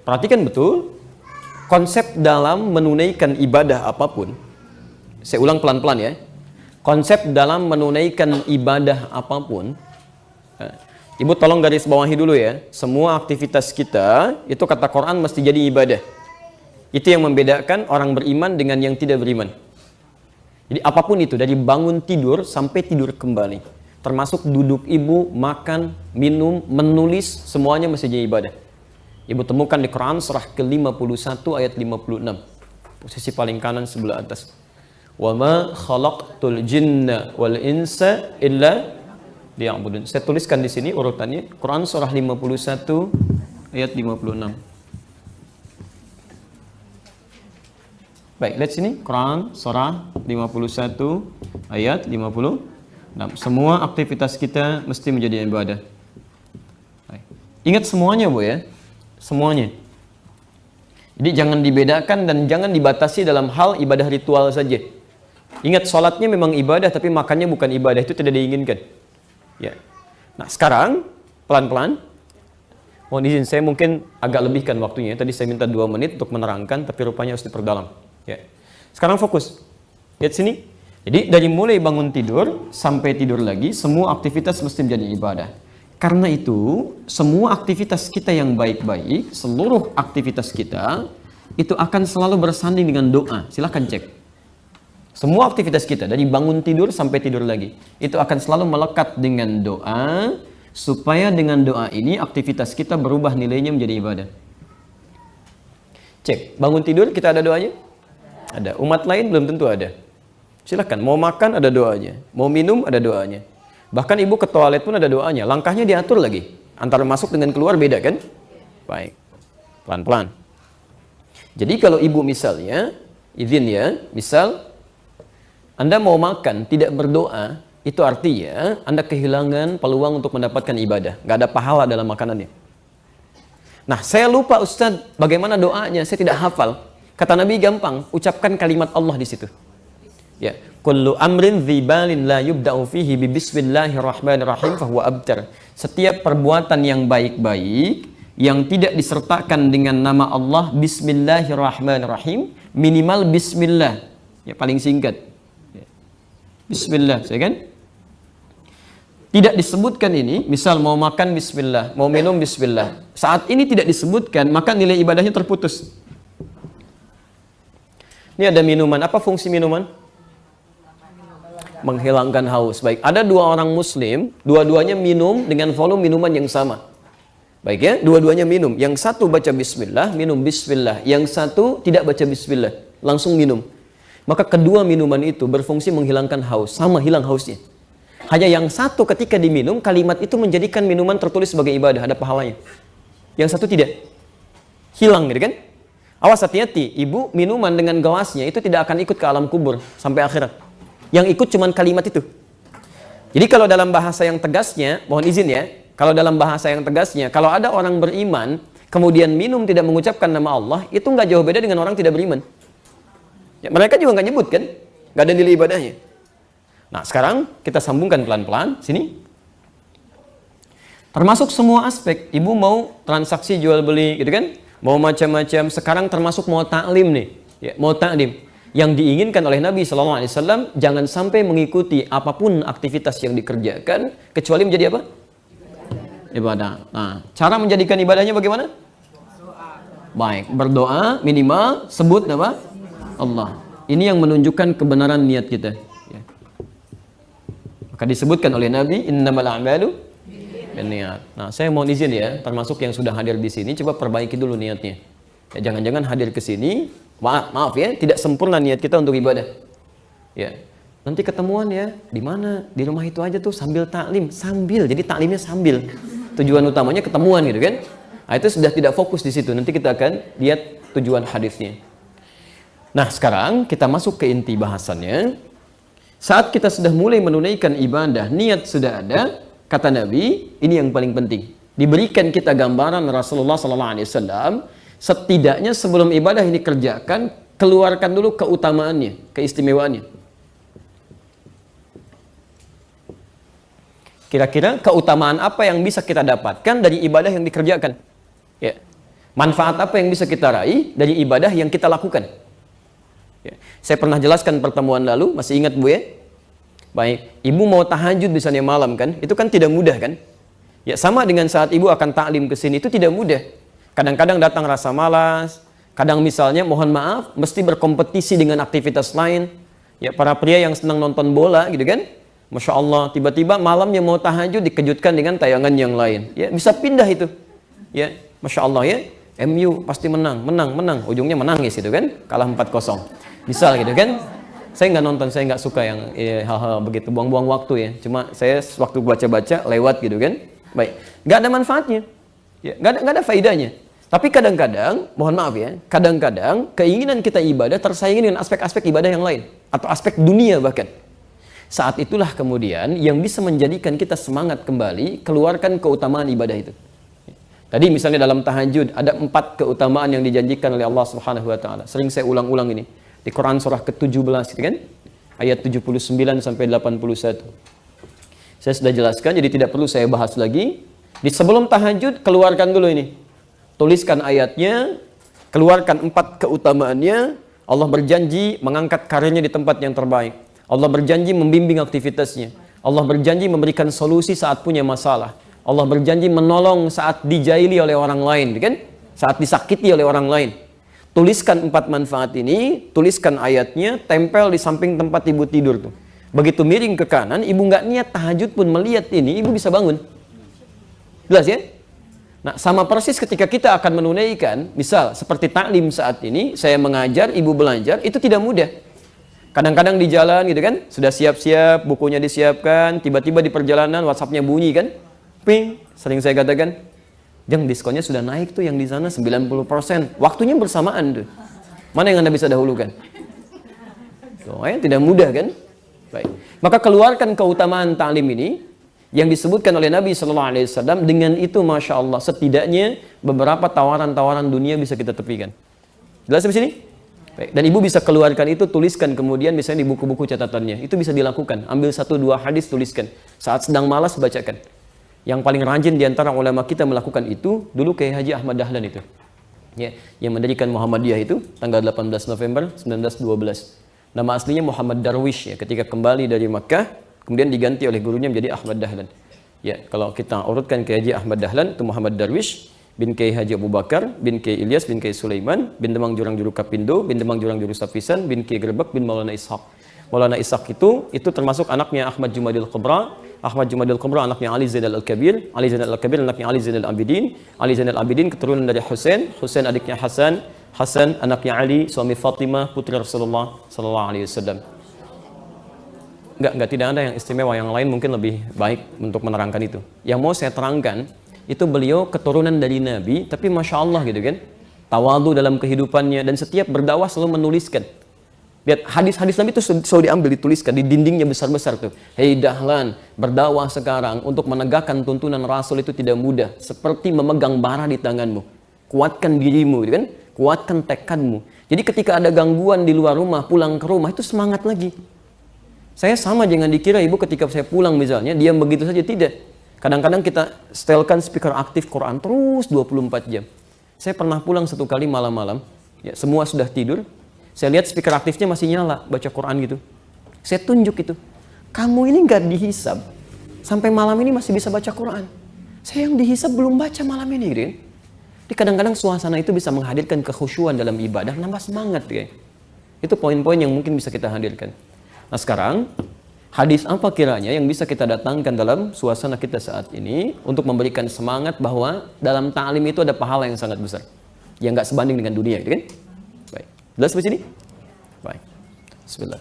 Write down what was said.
perhatikan betul, konsep dalam menunaikan ibadah apapun, saya ulang pelan-pelan ya, konsep dalam menunaikan ibadah apapun, Ibu tolong garis bawahi dulu ya, semua aktivitas kita, itu kata Quran mesti jadi ibadah. Itu yang membedakan orang beriman dengan yang tidak beriman. Jadi apapun itu, dari bangun tidur sampai tidur kembali, termasuk duduk ibu, makan, minum, menulis, semuanya mesti jadi ibadah. Ibu temukan di Quran surah ke-51 ayat 56. Posisi paling kanan sebelah atas. Wa ma khalaqtul jinna wal insa illa liya'budun. Saya tuliskan di sini urutannya. Quran surah 51 ayat 56. Baik, lihat sini. Quran surah 51 ayat 56. Semua aktivitas kita mesti menjadi ibadah. Baik. Ingat semuanya, Bu ya. Semuanya. Jadi jangan dibedakan dan jangan dibatasi dalam hal ibadah ritual saja. Ingat, sholatnya memang ibadah, tapi makannya bukan ibadah. Itu tidak diinginkan. Ya. Nah, sekarang pelan-pelan. Mohon izin, saya mungkin agak lebihkan waktunya. Tadi saya minta 2 menit untuk menerangkan, tapi rupanya harus diperdalam. Ya. Sekarang fokus. Lihat sini. Jadi dari mulai bangun tidur sampai tidur lagi, semua aktivitas mesti menjadi ibadah. Karena itu, semua aktivitas kita yang baik-baik, seluruh aktivitas kita, itu akan selalu bersanding dengan doa. Silahkan cek. Semua aktivitas kita, dari bangun tidur sampai tidur lagi, itu akan selalu melekat dengan doa, supaya dengan doa ini, aktivitas kita berubah nilainya menjadi ibadah. Cek, bangun tidur kita ada doanya? Ada. Umat lain belum tentu ada. Silahkan, mau makan ada doanya, mau minum ada doanya. Bahkan ibu ke toilet pun ada doanya, langkahnya diatur lagi. Antara masuk dengan keluar beda kan? Baik, pelan-pelan. Jadi kalau ibu misalnya, izin ya, misal Anda mau makan, tidak berdoa, itu artinya Anda kehilangan peluang untuk mendapatkan ibadah. Nggak ada pahala dalam makanannya. Nah, saya lupa Ustadz, bagaimana doanya? Saya tidak hafal. Kata Nabi gampang, ucapkan kalimat Allah di situ. Ya, kullu amrin dzibalin la yubda'u fihi bi bismillahirrahmanirrahim fahuwa abtar. Setiap perbuatan yang baik-baik yang tidak disertakan dengan nama Allah bismillahirrahmanirrahim, minimal bismillah. Ya, paling singkat. Bismillah, saya kan? Tidak disebutkan ini, misal mau makan bismillah, mau minum bismillah. Saat ini tidak disebutkan, maka nilai ibadahnya terputus. Ini ada minuman, apa fungsi minuman? Menghilangkan haus. Baik, ada 2 orang muslim, dua-duanya minum dengan volume minuman yang sama. Baik ya, dua-duanya minum. Yang satu baca bismillah, minum bismillah. Yang satu tidak baca bismillah, langsung minum. Maka kedua minuman itu berfungsi menghilangkan haus, sama hilang hausnya. Hanya yang satu ketika diminum, kalimat itu menjadikan minuman tertulis sebagai ibadah, ada pahalanya. Yang satu tidak. Hilang gitu kan? Awas, hati-hati, ibu minuman dengan gelasnya itu tidak akan ikut ke alam kubur sampai akhirat. Yang ikut cuman kalimat itu. Jadi kalau dalam bahasa yang tegasnya, mohon izin ya, kalau dalam bahasa yang tegasnya, kalau ada orang beriman, kemudian minum tidak mengucapkan nama Allah, itu nggak jauh beda dengan orang tidak beriman. Ya, mereka juga nggak nyebut kan, nggak ada nilai ibadahnya. Nah, sekarang kita sambungkan pelan-pelan sini. Termasuk semua aspek, ibu mau transaksi jual beli, gitu kan? Mau macam-macam. Sekarang termasuk mau taklim nih, ya, mau taklim. Yang diinginkan oleh Nabi SAW, jangan sampai mengikuti apapun aktivitas yang dikerjakan kecuali menjadi apa? Ibadah. Nah, cara menjadikan ibadahnya bagaimana? Baik, berdoa minimal sebut nama Allah. Ini yang menunjukkan kebenaran niat kita. Ya. Maka disebutkan oleh Nabi, innamal a'malu binniyat. Nah, saya mohon izin ya, termasuk yang sudah hadir di sini, coba perbaiki dulu niatnya. Ya, jangan-jangan hadir ke sini, maaf ya, tidak sempurna niat kita untuk ibadah. Ya, nanti ketemuan ya, di mana? Di rumah itu aja tuh sambil taklim, jadi taklimnya sambil. Tujuan utamanya ketemuan gitu kan? Nah, itu sudah tidak fokus di situ. Nanti kita akan lihat tujuan hadisnya. Nah, sekarang kita masuk ke inti bahasannya. Saat kita sudah mulai menunaikan ibadah, niat sudah ada, kata Nabi, ini yang paling penting. Diberikan kita gambaran Rasulullah SAW, setidaknya sebelum ibadah ini kerjakan, keluarkan dulu keutamaannya, keistimewaannya. Kira-kira keutamaan apa yang bisa kita dapatkan dari ibadah yang dikerjakan? Ya. Manfaat apa yang bisa kita raih dari ibadah yang kita lakukan? Ya. Saya pernah jelaskan pertemuan lalu, masih ingat Bu ya? Baik, ibu mau tahajud misalnya malam kan, itu kan tidak mudah kan? Ya sama dengan saat ibu akan taklim ke sini, itu tidak mudah. Kadang-kadang datang rasa malas, kadang misalnya mohon maaf, mesti berkompetisi dengan aktivitas lain. Ya para pria yang senang nonton bola gitu kan, Masya Allah, tiba-tiba malamnya mau tahajud dikejutkan dengan tayangan yang lain. Ya bisa pindah itu. Ya Masya Allah ya, MU pasti menang, ujungnya menangis gitu kan, kalah 4-0. Misal gitu kan. Saya nggak nonton, saya nggak suka yang hal-hal begitu, buang-buang waktu ya. Cuma saya waktu baca-baca lewat gitu kan. Baik, nggak ada manfaatnya, ya, nggak ada faedahnya. Tapi kadang-kadang, mohon maaf ya, kadang-kadang keinginan kita ibadah tersaingi dengan aspek-aspek ibadah yang lain atau aspek dunia bahkan. Saat itulah kemudian yang bisa menjadikan kita semangat kembali keluarkan keutamaan ibadah itu. Tadi misalnya dalam tahajud ada 4 keutamaan yang dijanjikan oleh Allah Subhanahu Wa Taala. Sering saya ulang-ulang ini. Di Quran surah ke-17 gitu kan, ayat 79 sampai 81. Saya sudah jelaskan, jadi tidak perlu saya bahas lagi. Di sebelum tahajud keluarkan dulu ini, tuliskan ayatnya, keluarkan 4 keutamaannya. Allah berjanji mengangkat karirnya di tempat yang terbaik. Allah berjanji membimbing aktivitasnya. Allah berjanji memberikan solusi saat punya masalah. Allah berjanji menolong saat dijaili oleh orang lain, kan? Saat disakiti oleh orang lain. Tuliskan 4 manfaat ini, tuliskan ayatnya, tempel di samping tempat ibu tidur tuh. Begitu miring ke kanan, ibu nggak niat tahajud pun melihat ini, ibu bisa bangun. Jelas ya? Nah, sama persis ketika kita akan menunaikan, misal seperti taklim saat ini, saya mengajar, ibu belajar, itu tidak mudah. Kadang-kadang di jalan gitu kan, sudah siap-siap, bukunya disiapkan, tiba-tiba di perjalanan WhatsApp-nya bunyi kan, ping, sering saya katakan, Jeng, diskonnya sudah naik tuh yang di sana 90%. Waktunya bersamaan tuh. Mana yang Anda bisa dahulukan? Soalnya tidak mudah kan? Baik. Maka keluarkan keutamaan ta'lim ini yang disebutkan oleh Nabi SAW. Dengan itu Masya Allah setidaknya beberapa tawaran-tawaran dunia bisa kita tepikan. Jelas di sini? Baik. Dan ibu bisa keluarkan itu, tuliskan kemudian misalnya di buku-buku catatannya. Itu bisa dilakukan. Ambil 1-2 hadis, tuliskan. Saat sedang malas, bacakan. Yang paling rajin di antara ulama kita melakukan itu dulu Kiai Haji Ahmad Dahlan itu. Ya, yang mendirikan Muhammadiyah itu tanggal 18 November 1912. Nama aslinya Muhammad Darwish ya, ketika kembali dari Makkah kemudian diganti oleh gurunya menjadi Ahmad Dahlan. Ya, kalau kita urutkan Kiai Haji Ahmad Dahlan itu Muhammad Darwish bin Kiai Haji Abu Bakar bin Kiai Ilyas bin Kiai Sulaiman bin Demang Jurang Juru Kapindo bin Demang Jurang Juru Safisan bin Kiai Gerbek bin Maulana Ishaq. Maulana Ishaq itu termasuk anaknya Ahmad Jumadil Kubra. Ahmad Jumadil Kubra anaknya Ali Zainal Al-Kabir, Ali Zainal Al-Kabir anaknya Ali Zainal Abidin, Ali Zainal Abidin keturunan dari Husain, Husain adiknya Hasan, Hasan anaknya Ali, suami Fatimah putri Rasulullah sallallahu alaihi wasallam. Enggak tidak ada yang istimewa, yang lain mungkin lebih baik untuk menerangkan itu. Yang mau saya terangkan itu beliau keturunan dari Nabi, tapi Masya Allah gitu kan, tawadhu dalam kehidupannya dan setiap berdakwah selalu menuliskan. Lihat hadis-hadis Nabi itu selalu diambil, dituliskan di dindingnya besar-besar tuh. Hei Dahlan, berdakwah sekarang untuk menegakkan tuntunan Rasul itu tidak mudah. Seperti memegang bara di tanganmu. Kuatkan dirimu, kan? Kuatkan tekadmu. Jadi ketika ada gangguan di luar rumah, pulang ke rumah itu semangat lagi. Saya sama, jangan dikira ibu ketika saya pulang misalnya, diam begitu saja, tidak. Kadang-kadang kita setelkan speaker aktif Quran terus 24 jam. Saya pernah pulang 1 kali malam-malam, ya, semua sudah tidur. Saya lihat speaker aktifnya masih nyala, baca Quran gitu. Saya tunjuk itu. Kamu ini nggak dihisab. Sampai malam ini masih bisa baca Quran. Saya yang dihisab belum baca malam ini. Gitu. Jadi kadang-kadang suasana itu bisa menghadirkan kekhusyuan dalam ibadah, nambah semangat. Gitu. Itu poin-poin yang mungkin bisa kita hadirkan. Nah sekarang, hadis apa kiranya yang bisa kita datangkan dalam suasana kita saat ini untuk memberikan semangat bahwa dalam ta'lim itu ada pahala yang sangat besar. Yang nggak sebanding dengan dunia. Gitu kan? Jelas di sini? Baik. Bismillah.